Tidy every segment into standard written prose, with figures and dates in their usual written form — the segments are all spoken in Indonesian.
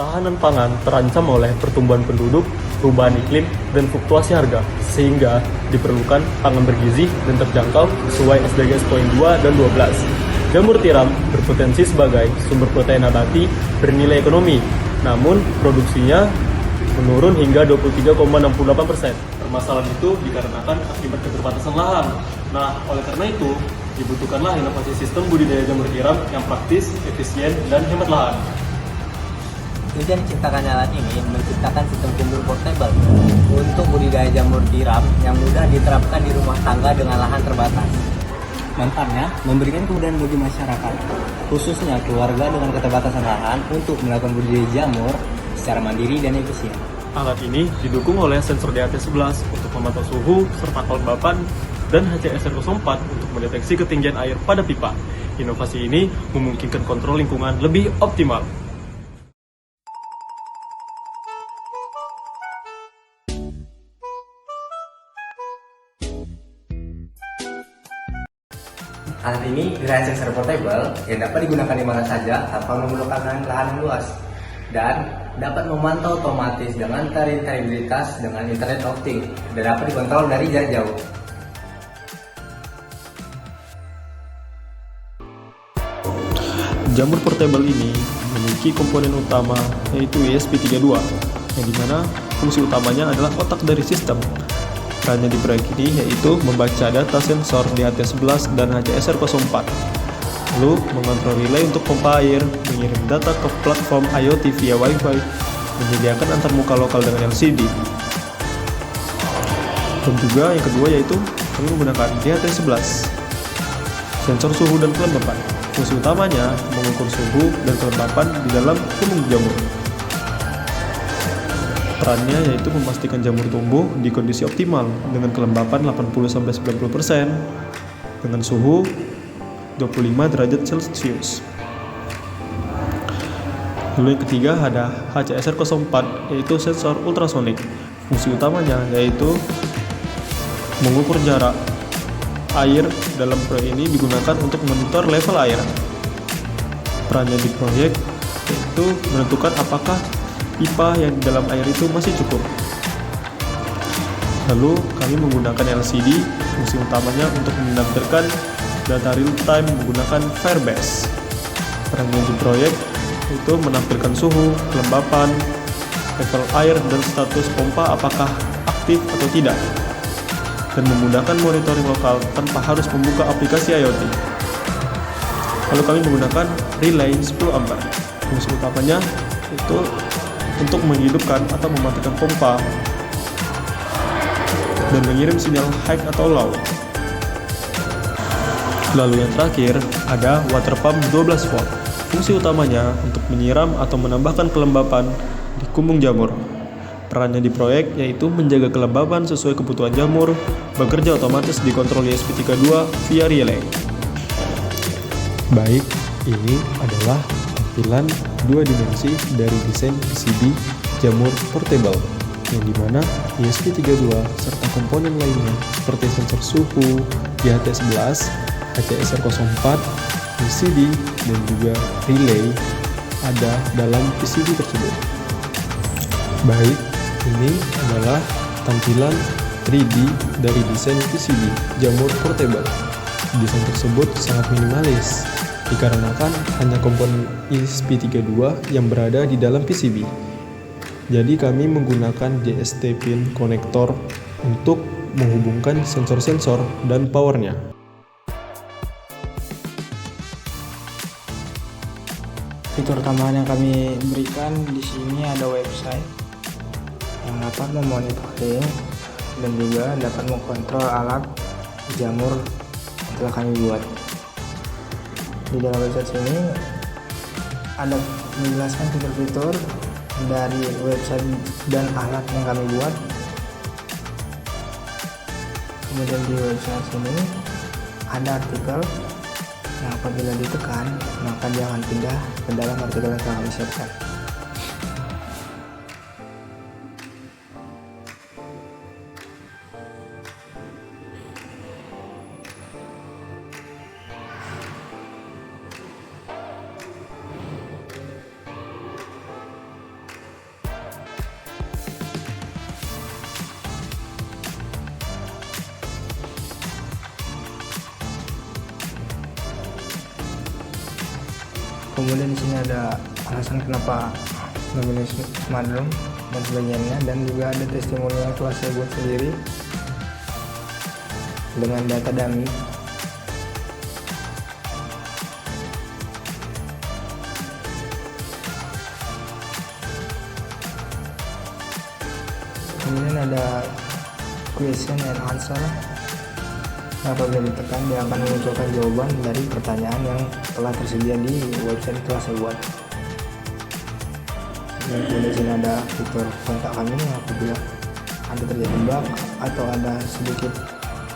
Ketahanan pangan terancam oleh pertumbuhan penduduk, perubahan iklim, dan fluktuasi harga, sehingga diperlukan pangan bergizi dan terjangkau sesuai SDGs poin 2 dan 12. Jamur tiram berpotensi sebagai sumber protein nabati bernilai ekonomi, namun produksinya menurun hingga 23,68%. Permasalahan itu dikarenakan akibat keterbatasan lahan. Nah, oleh karena itu, dibutuhkanlah inovasi sistem budidaya jamur tiram yang praktis, efisien, dan hemat lahan. Tujuan diciptakannya alat ini menciptakan sistem kumur portable untuk budidaya jamur tiram yang mudah diterapkan di rumah tangga dengan lahan terbatas. Manfaatnya memberikan kemudahan bagi masyarakat, khususnya keluarga dengan keterbatasan lahan untuk melakukan budidaya jamur secara mandiri dan efisien. Alat ini didukung oleh sensor DHT11 untuk memantau suhu serta kelembapan dan HCSR04 untuk mendeteksi ketinggian air pada pipa. Inovasi ini memungkinkan kontrol lingkungan lebih optimal. Alat ini dengan sensor portable yang dapat digunakan di mana saja tanpa memerlukan lahan yang luas dan dapat memantau otomatis dengan variabilitas dengan Internet of Things dan dapat dikontrol dari jarak jauh. Jamur portable ini memiliki komponen utama yaitu ESP32, yang dimana fungsi utamanya adalah otak dari sistem. Perannya di proyek ini yaitu membaca data sensor DHT11 dan HCSR04, lalu mengontrol relay untuk pompa air, mengirim data ke platform IoT via Wi-Fi, menyediakan antarmuka lokal dengan LCD. Dan juga yang kedua yaitu kami menggunakan DHT11, sensor suhu dan kelembapan. Fungsi utamanya mengukur suhu dan kelembapan di dalam kumung jamur. Perannya yaitu memastikan jamur tumbuh di kondisi optimal dengan kelembapan 80-90% dengan suhu 25 derajat Celcius. Lalu yang ketiga ada HCSR04 yaitu sensor ultrasonik. Fungsi utamanya yaitu mengukur jarak air dalam proyek ini digunakan untuk monitor level air. Perannya di proyek yaitu menentukan apakah pipa yang di dalam air itu masih cukup. Lalu kami menggunakan LCD, fungsi utamanya untuk menampilkan data real time menggunakan Firebase. Perannya di proyek itu menampilkan suhu, kelembapan, level air, dan status pompa apakah aktif atau tidak, dan memudahkan monitoring lokal tanpa harus membuka aplikasi IoT. Lalu kami menggunakan relay 10 ampere. Fungsi utamanya itu untuk menghidupkan atau mematikan pompa dan mengirim sinyal high atau low. Lalu yang terakhir ada water pump 12 volt. Fungsi utamanya untuk menyiram atau menambahkan kelembapan di kumung jamur. Perannya di proyek yaitu menjaga kelembapan sesuai kebutuhan jamur, bekerja otomatis dikontrol ESP32 via relay. Baik, ini adalah tampilan dua dimensi dari desain PCB jamur portable, yang dimana ESP32 serta komponen lainnya seperti sensor suhu, DHT11, HCSR04, LCD, dan juga relay ada dalam PCB tersebut. Baik, ini adalah tampilan 3D dari desain PCB jamur portable. Desain tersebut sangat minimalis dikarenakan hanya komponen ESP32 yang berada di dalam PCB. Jadi kami menggunakan JST pin konektor untuk menghubungkan sensor-sensor dan powernya. Fitur tambahan yang kami berikan di sini ada website yang dapat memonitoring dan juga dapat mengkontrol alat jamur yang telah kami buat. Di dalam website sini ada menjelaskan fitur-fitur dari website dan alat yang kami buat. Kemudian di website sini ada artikel yang apabila ditekan maka dia akan pindah ke dalam artikel yang telah kami siapkan. Kemudian di sini ada alasan kenapa memilih Smartdrone dan sebagainya, dan juga ada testimonial telah saya buat sendiri dengan data dummy. Kemudian ada question and answer. Apabila ditekan, dia akan memunculkan jawaban dari pertanyaan yang telah tersedia di website yang telah saya buat. Dan kemudian di sini ada fitur kontak kami, apabila ada terjadi bug atau ada sedikit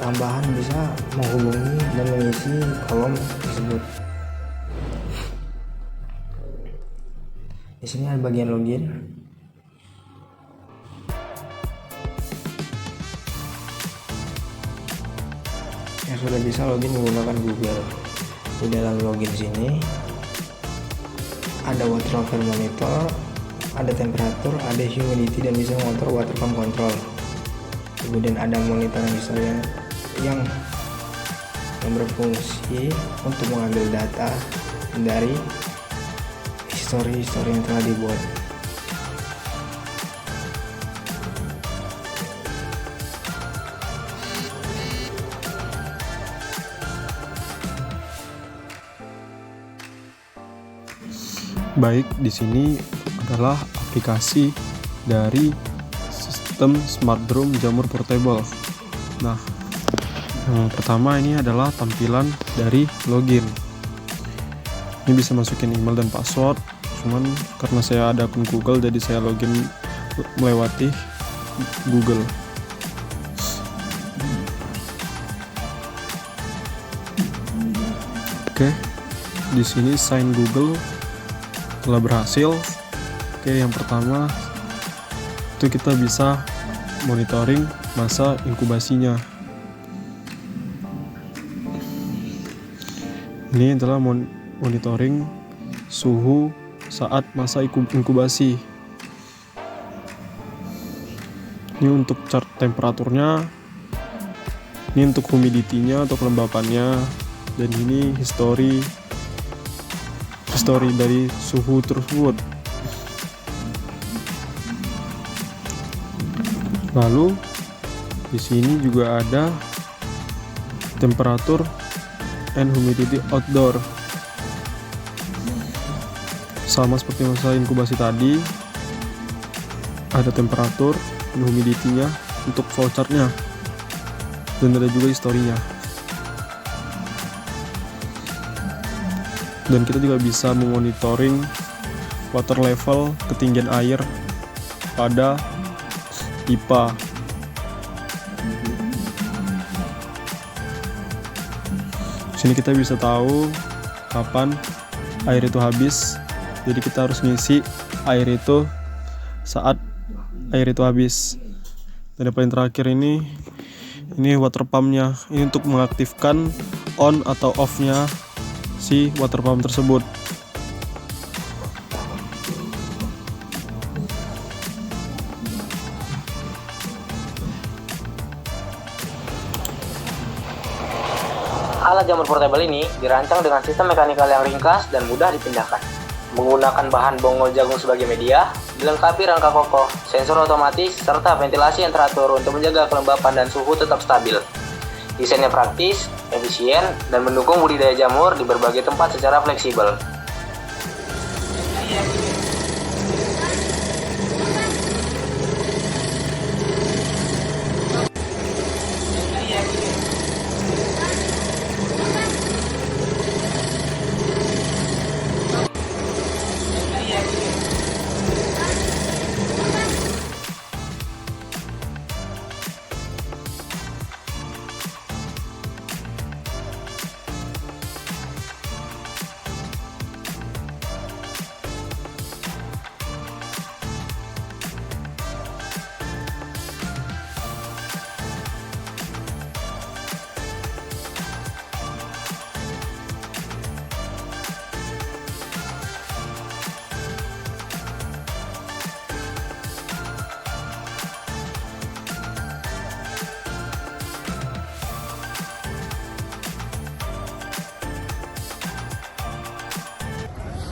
tambahan bisa menghubungi dan mengisi kolom tersebut. Di sini ada bagian login. Yang sudah bisa login menggunakan Google. Di dalam login sini ada water level monitor, ada temperatur, ada humidity, dan bisa mengontrol water pump control. Kemudian ada monitoring history yang berfungsi untuk mengambil data dari histori yang telah dibuat. Baik, di sini adalah aplikasi dari sistem Smartdrone Jamur Portable. Nah, yang pertama ini adalah tampilan dari login. Ini bisa masukin email dan password, cuman karena saya ada akun Google jadi saya login melewati Google. Oke, di sini sign Google telah berhasil. Oke, yang pertama itu kita bisa monitoring masa inkubasinya. Ini adalah monitoring suhu saat masa inkubasi. Ini untuk chart temperaturnya, ini untuk humidity-nya atau kelembapannya, dan ini history dari suhu tersebut. Lalu di sini juga ada temperatur and humidity outdoor. Sama seperti masa inkubasi tadi, ada temperatur dan humidity-nya untuk vouchernya, dan ada juga historinya. Dan kita juga bisa memonitoring water level, ketinggian air pada pipa. Sini kita bisa tahu kapan air itu habis. Jadi kita harus ngisi air itu saat air itu habis. Dan yang paling terakhir ini water pumpnya. Ini untuk mengaktifkan on atau off-nya si water pump tersebut. Alat jamur portable ini dirancang dengan sistem mekanikal yang ringkas dan mudah dipindahkan. Menggunakan bahan bongol jagung sebagai media, dilengkapi rangka kokoh, sensor otomatis, serta ventilasi yang teratur untuk menjaga kelembapan dan suhu tetap stabil. Desainnya praktis, efisien, dan mendukung budidaya jamur di berbagai tempat secara fleksibel.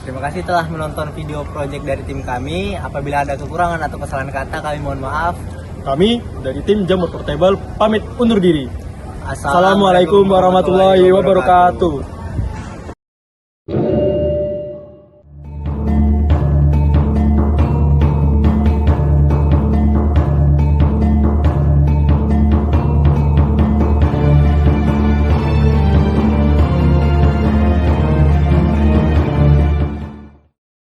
Terima kasih telah menonton video project dari tim kami. Apabila ada kekurangan atau kesalahan kata, kami mohon maaf. Kami dari tim Jamur Portable pamit undur diri. Assalamualaikum Assalamualaikum warahmatullahi wabarakatuh.